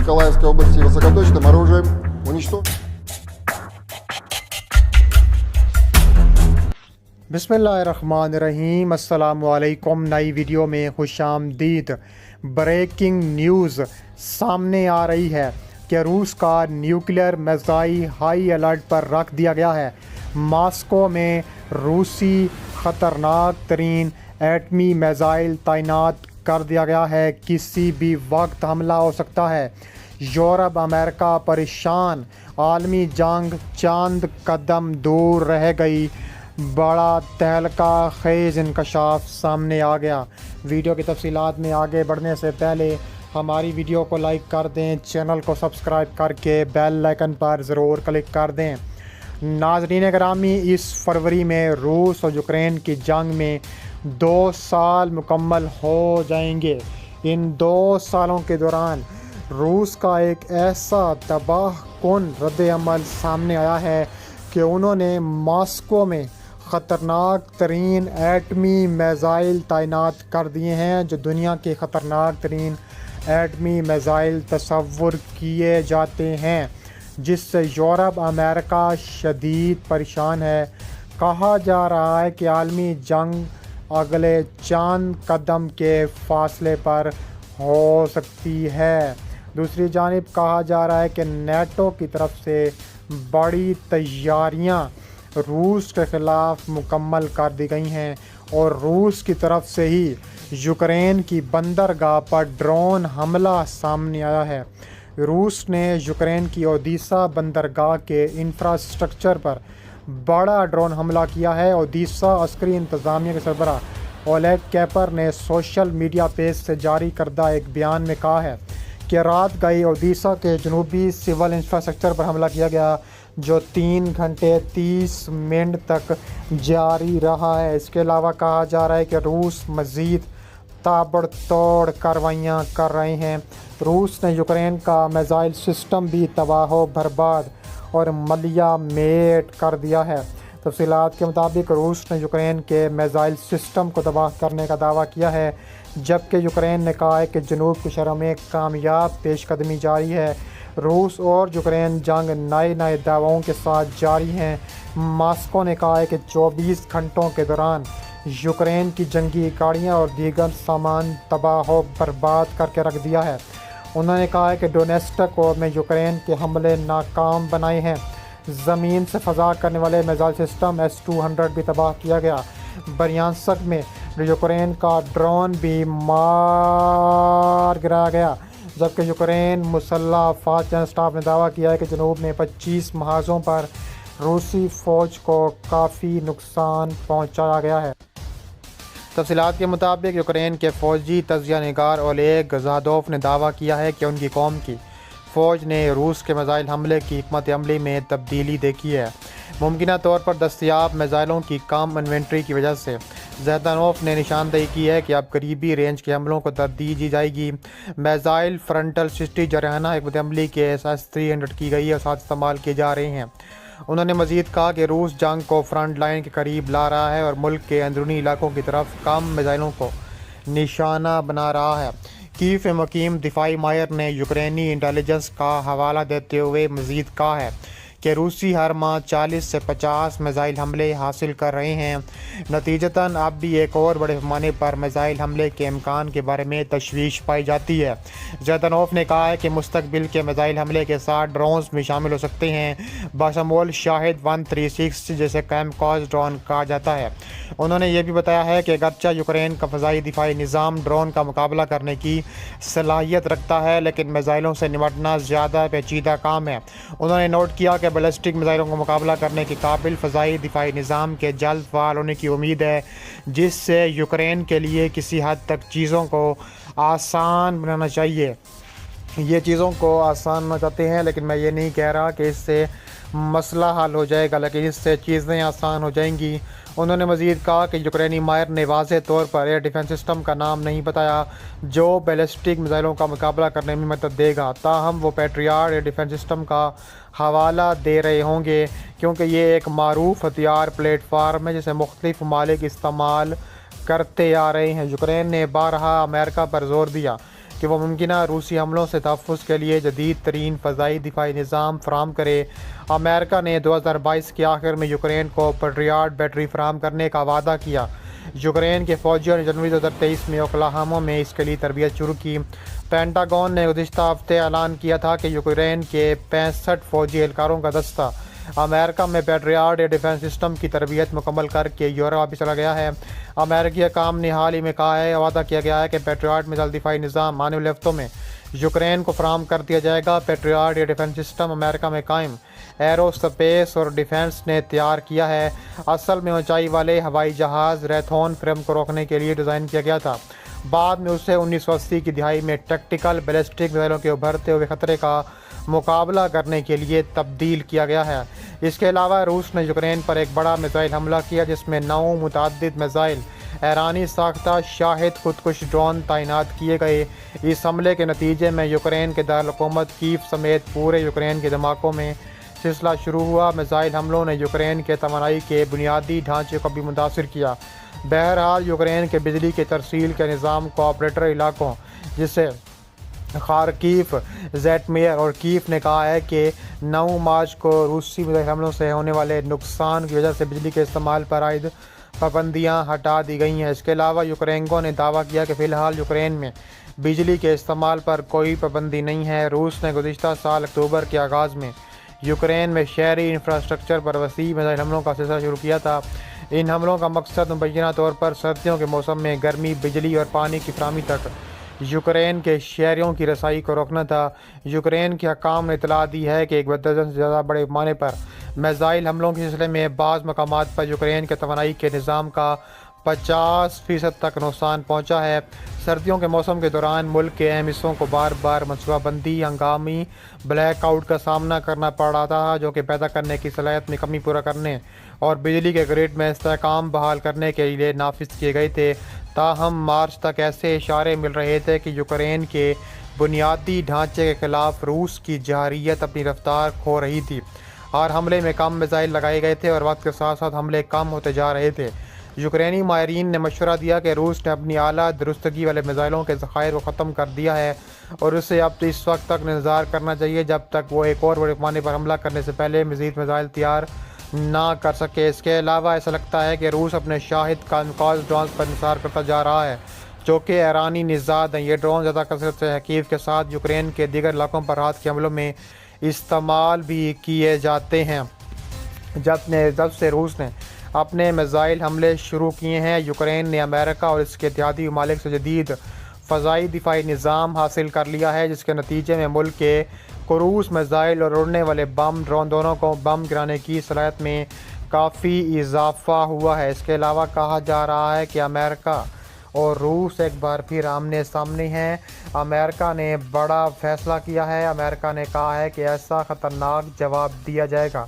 Николаевской области высокоточным оружием уничтожен. बिस्मिल्लाहिर्रहमानिर्रहीम अस्सलामुअलैकुम। नई वीडियो में खुशामदीद। ब्रेकिंग न्यूज़ सामने आ रही है कि रूस का न्यूक्लियर मिसाइल हाई अलर्ट पर रख दिया गया है। मॉस्को में रूसी ख़तरनाक तरीन एटमी मिसाइल तैनात कर दिया गया है, किसी भी वक्त हमला हो सकता है। यूरोप अमेरिका परेशान, आलमी जंग चंद कदम दूर रह गई, बड़ा तहलका खेज इंकशाफ सामने आ गया। वीडियो की तफसीलात में आगे बढ़ने से पहले हमारी वीडियो को लाइक कर दें, चैनल को सब्सक्राइब करके बेल आइकन पर ज़रूर क्लिक कर दें। नाज़रीन गिरामी, इस फरवरी में रूस और यूक्रेन की जंग में 2 साल मुकम्मल हो जाएंगे। इन 2 सालों के दौरान रूस का एक ऐसा तबाहकुन रद्द-ए-अमल सामने आया है कि उन्होंने मॉस्को में ख़तरनाक तरीन एटमी मिसाइल तैनात कर दिए हैं, जो दुनिया के ख़तरनाक तरीन एटमी मिसाइल तस्वुर किए जाते हैं, जिससे यूरोप अमेरिका शदीद परेशान है। कहा जा रहा है कि आलमी जंग अगले चंद कदम के फासले पर हो सकती है। दूसरी जानिब कहा जा रहा है कि नेटो की तरफ से बड़ी तैयारियां रूस के ख़िलाफ़ मुकम्मल कर दी गई हैं और रूस की तरफ से ही यूक्रेन की बंदरगाह पर ड्रोन हमला सामने आया है। रूस ने यूक्रेन की ओदेसा बंदरगाह के इंफ्रास्ट्रक्चर पर बड़ा ड्रोन हमला किया है। ओदेसा अस्करी इंतज़ामिया के सरबराह ओलेग कैपर ने सोशल मीडिया पेज से जारी करदा एक बयान में कहा है कि रात गई ओदेसा के जनूबी सिविल इंफ्रास्ट्रक्चर पर हमला किया गया, जो 3 घंटे 30 मिनट तक जारी रहा है। इसके अलावा कहा जा रहा है कि रूस मज़ीद ताबड़तोड़ कार्रवाइयाँ कर रहे हैं। रूस ने यूक्रेन का मिसाइल सिस्टम भी तबाह बर्बाद और मलिया मेट कर दिया है। तफसीलात के मुताबिक रूस ने यूक्रेन के मिसाइल सिस्टम को तबाह करने का दावा किया है, जबकि यूक्रेन ने कहा है कि जनूब के शहरों में कामयाब पेशकदमी जारी है। रूस और यूक्रेन जंग नए दावों के साथ जारी हैं। मॉस्को ने कहा है कि 24 घंटों के दौरान यूक्रेन की जंगी गाड़ियाँ और दीगर सामान तबाह बर्बाद करके रख दिया है। उन्होंने कहा है कि डोनेस्टक में यूक्रेन के हमले नाकाम बनाए हैं। ज़मीन से फ़ज़ा करने वाले मिसाइल सिस्टम S-200 भी तबाह किया गया। ब्रियांस्क में यूक्रेन का ड्रोन भी मार गिराया गया, जबकि यूक्रेन मुसल्लह अफ़वाज जनरल स्टाफ ने दावा किया है कि जनूब में 25 महाज़ों पर रूसी फ़ौज को काफ़ी नुकसान पहुंचाया गया है। तफसीलात के मुताबिक यूक्रेन के फ़ौजी तजिया निगार ओलेग ज़ादोव ने दावा किया है कि उनकी कौम की फ़ौज ने रूस के मिसाइल हमले की हिकमत अमली में तब्दीली देखी है। मुमकिन तौर पर दस्तयाब मिसाइलों की कम इन्वेंट्री की वजह से ज़ादानोव ने निशानदेही की है कि अब करीबी रेंज के हमलों को तरजीह दी जाएगी। मिसाइल फ्रंटल 60 जरहाना हिकमत अमली के S-300 की गई और साथ इस्तेमाल किए जा रहे हैं। उन्होंने मज़ीद कहा कि रूस जंग को फ्रंट लाइन के करीब ला रहा है और मुल्क के अंदरूनी इलाकों की तरफ कम मिसाइलों को निशाना बना रहा है। कीव में मुकीम दिफाई माहिर ने यूक्रेनी इंटेलिजेंस का हवाला देते हुए मज़ीद कहा है कि रूसी हर माह 40 से 50 मिसाइल हमले हासिल कर रहे हैं। नतीजतन अब भी एक और बड़े पैमाने पर मिसाइल हमले के इम्कान के बारे में तशवीश पाई जाती है। ज़ादानोव ने कहा है कि मुस्तकबिल के मिसाइल हमले के साथ ड्रोन्स भी शामिल हो सकते हैं, बशमूल शाहिद 136 जिसे कैमकॉज ड्रोन कहा जाता है। उन्होंने ये भी बताया है कि अगरचा यूक्रेन का फ़ज़ाई दिफाई निज़ाम ड्रोन का मुकाबला करने की सलाहियत रखता है, लेकिन मिसाइलों से निपटना ज़्यादा पेचीदा काम है। उन्होंने नोट किया कि बैलिस्टिक मिसाइलों का मुकाबला करने के काबिल फ़ज़ाई दिफाई निज़ाम के जल्द फ़ाल होने की उम्मीद है, जिससे यूक्रेन के लिए किसी हद तक चीज़ों को आसान बनाना चाहिए। ये चीज़ों को आसान बनाना चाहते हैं, लेकिन मैं ये नहीं कह रहा कि इससे मसला हल हो जाएगा, लेकिन इससे चीज़ें आसान हो जाएंगी। उन्होंने मज़ीद कहा कि यूक्रेनी माहिर ने वाज़ेह तौर पर एयर डिफेंस सिस्टम का नाम नहीं बताया जो बैलिस्टिक मिसाइलों का मुकाबला करने में मदद देगा, ताहम वो पैट्रियट एयर डिफेंस सिस्टम का हवाला दे रहे होंगे, क्योंकि ये एक मारूफ हथियार प्लेटफार्म है जिसे मुख्तलिफ ममालिक इस्तेमाल करते आ रहे हैं। यूक्रेन ने बारहा अमेरिका पर जोर दिया कि वह मुमकिन रूसी हमलों से तहफ़्फ़ुज़ के लिए जदीद तरीन फ़ज़ाई दिफाई निज़ाम फ़राहम करे। अमेरिका ने 2022 के आखिर में यूक्रेन को पेट्रियट बैटरी फ़राहम करने का वादा किया। यूक्रेन के फ़ौजियों ने जनवरी 2023 में ओक्लाहोमा में इसके लिए तरबियत शुरू की। पेंटागन ने गुज़िश्ता हफ्ते ऐलान किया था कि यूक्रेन के 65 फ़ौजी एहलकारों का दस्ता अमेरिका में पेट्रियट एयर डिफेंस सिस्टम की तरबियत मुकम्मल करके यूरोप वापस चला गया है। अमेरिकी हुकाम ने हाल ही में कहा है, वादा किया गया है कि पेट्रियट मिसाइल दिफाई निज़ाम आने वाले हफ्तों में यूक्रेन को फराहम कर दिया जाएगा। Patriot air defence system America में कायम एरोस्पेस और डिफेंस ने तैयार किया है। असल में ऊंचाई वाले हवाई जहाज़ रैथोन फ्रेम को रोकने के लिए डिज़ाइन किया गया था। बाद में उसे 1980 की दिहाई में टैक्टिकल बैलिस्टिक मिसाइलों के उभरते हुए खतरे का मुकाबला करने के लिए तब्दील किया गया है। इसके अलावा रूस ने यूक्रेन पर एक बड़ा मिसाइल हमला किया, जिसमें 9 मुतअद्दिद मिसाइल ईरानी साख्ता शाहिद खुदकुश ड्रोन तैनात किए गए। इस हमले के नतीजे में यूक्रेन के दारकूमत कीव समेत पूरे यूक्रेन के धमाकों में सिलसिला शुरू हुआ। मिसाइल हमलों ने यूक्रेन के तवानाई के बुनियादी ढांचे को भी मुतासिर किया। बहरहाल यूक्रेन के बिजली के तरसील के निज़ाम को ऑपरेटर इलाकों जिसे खारकीव, ज़ैटमेयर और कीव ने कहा है कि 9 मार्च को रूसी मिसाइल हमलों से होने वाले नुकसान की वजह से बिजली के इस्तेमाल पर आयद पाबंदियाँ हटा दी गई हैं। इसके अलावा यूक्रेनको ने दावा किया कि फ़िलहाल यूक्रेन में बिजली के इस्तेमाल पर कोई पाबंदी नहीं है। रूस ने गुज़िश्ता साल अक्टूबर के आगाज़ में यूक्रेन में शहरी इंफ्रास्ट्रक्चर पर वसी मिसाइल हमलों का सिलसिला शुरू किया था। इन हमलों का मकसद मुबैना तौर पर सर्दियों के मौसम में गर्मी, बिजली और पानी की फराहमी तक यूक्रेन के शहरियों की रसाई को रोकना था। यूक्रेन के हकाम ने इतला दी है कि एक दर्जन से ज़्यादा बड़े पैमाने पर मिसाइल हमलों के सिलसिले में बाज़ मकामात पर यूक्रेन के तवानाई के निज़ाम का 50% तक नुकसान पहुँचा है। सर्दियों के मौसम के दौरान मुल्क के अहम हिस्सों को बार बार मनसूबाबंदी, हंगामी ब्लैकआउट का सामना करना पड़ रहा था, जो कि पैदा करने की सलाहियत में कमी पूरा करने और बिजली के ग्रिड में इस्तेहकाम बहाल करने के लिए नाफिज किए गए थे। ताहम मार्च तक ऐसे इशारे मिल रहे थे कि यूक्रेन के बुनियादी ढांचे के खिलाफ रूस की जहरीत अपनी रफ्तार खो रही थी और हमले में कम मिसाइल लगाए गए थे और वक्त के साथ साथ हमले कम होते जा रहे थे। यूक्रेनी माहिरीन ने मशवरा दिया कि रूस ने अपनी आला दुरुस्तगी वाले मिसाइलों के ज़खायर को ख़त्म कर दिया है और उसे अब इस वक्त तक इंतज़ार करना चाहिए जब तक वो एक और बड़े पैमाने पर हमला करने से पहले मज़ीद मिसाइल तैयार ना कर सके। इसके अलावा ऐसा लगता है कि रूस अपने शाहिद कामकाज ड्रोन पर इंतज़ार करता जा रहा है, जो कि ईरानी निज़ाद हैं। ये ड्रोन ज़्यादा कसरत से हकीफ के साथ यूक्रेन के दीगर इलाकों पर रात के हमलों में इस्तेमाल भी किए जाते हैं। जब से रूस ने अपने मिसाइल हमले शुरू किए हैं, यूक्रेन ने अमेरिका और इसके इत्तेहादी ममालिक से जदीद फ़ज़ाई दिफाई निज़ाम हासिल कर लिया है, जिसके नतीजे में मुल्क के क्रूज़ मिसाइल और उड़ने वाले बम ड्रोन दोनों को बम गिराने की सलाहियत में काफ़ी इजाफा हुआ है। इसके अलावा कहा जा रहा है कि अमेरिका और रूस एक बार फिर आमने सामने हैं। अमेरिका ने बड़ा फैसला किया है। अमेरिका ने कहा है कि ऐसा ख़तरनाक जवाब दिया जाएगा